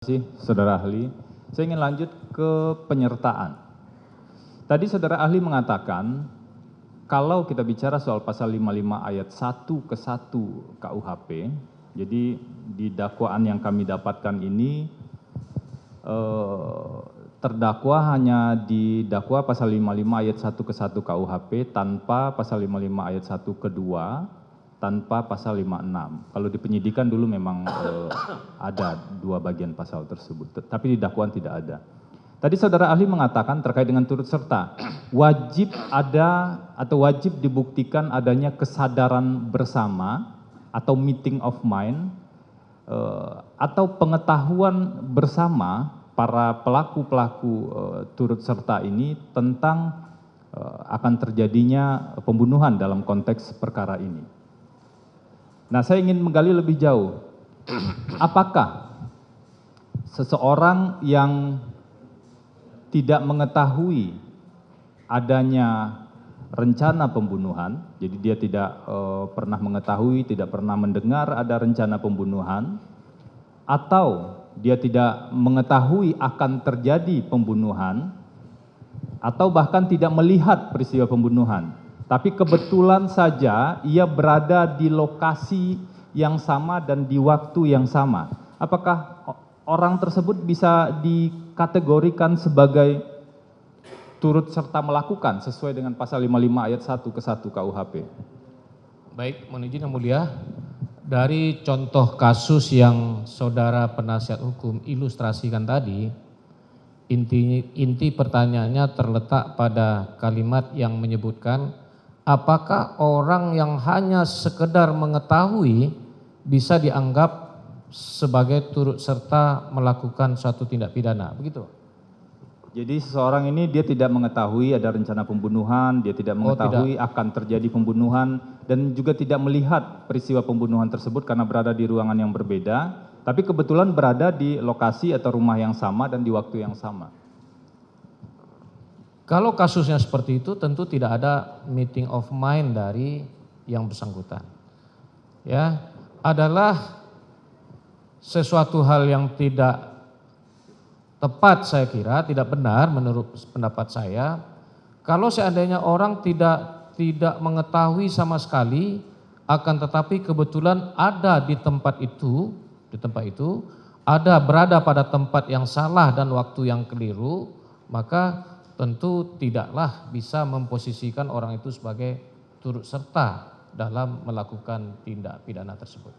Terima kasih, Saudara Ahli. Saya ingin lanjut ke penyertaan. Tadi Saudara Ahli mengatakan, kalau kita bicara soal pasal 55 ayat 1 ke 1 KUHP, jadi di dakwaan yang kami dapatkan ini, terdakwa hanya didakwa pasal 55 ayat 1 ke 1 KUHP tanpa pasal 55 ayat 1 ke 2, tanpa pasal 56. Kalau di penyidikan dulu memang ada dua bagian pasal tersebut, tapi di dakwaan tidak ada. Tadi Saudara Ahli mengatakan terkait dengan turut serta, wajib ada atau wajib dibuktikan adanya kesadaran bersama atau meeting of mind atau pengetahuan bersama para pelaku-pelaku turut serta ini tentang akan terjadinya pembunuhan dalam konteks perkara ini. Nah, saya ingin menggali lebih jauh. Apakah seseorang yang tidak mengetahui adanya rencana pembunuhan, jadi dia tidak pernah mengetahui, tidak pernah mendengar ada rencana pembunuhan, atau dia tidak mengetahui akan terjadi pembunuhan, atau bahkan tidak melihat peristiwa pembunuhan, tapi kebetulan saja ia berada di lokasi yang sama dan di waktu yang sama. Apakah orang tersebut bisa dikategorikan sebagai turut serta melakukan sesuai dengan pasal 55 ayat 1 ke 1 KUHP? Baik, mohon izin yang mulia. Dari contoh kasus yang saudara penasihat hukum ilustrasikan tadi, inti pertanyaannya terletak pada kalimat yang menyebutkan apakah orang yang hanya sekedar mengetahui bisa dianggap sebagai turut serta melakukan suatu tindak pidana, begitu? Jadi seseorang ini dia tidak mengetahui ada rencana pembunuhan, dia tidak mengetahui akan terjadi pembunuhan, dan juga tidak melihat peristiwa pembunuhan tersebut karena berada di ruangan yang berbeda, tapi kebetulan berada di lokasi atau rumah yang sama dan di waktu yang sama. Kalau kasusnya seperti itu tentu tidak ada meeting of mind dari yang bersangkutan. Ya, adalah sesuatu hal yang tidak tepat, saya kira tidak benar menurut pendapat saya. Kalau seandainya orang tidak mengetahui sama sekali, akan tetapi kebetulan ada di tempat itu, ada berada pada tempat yang salah dan waktu yang keliru, maka tentu tidaklah bisa memposisikan orang itu sebagai turut serta dalam melakukan tindak pidana tersebut.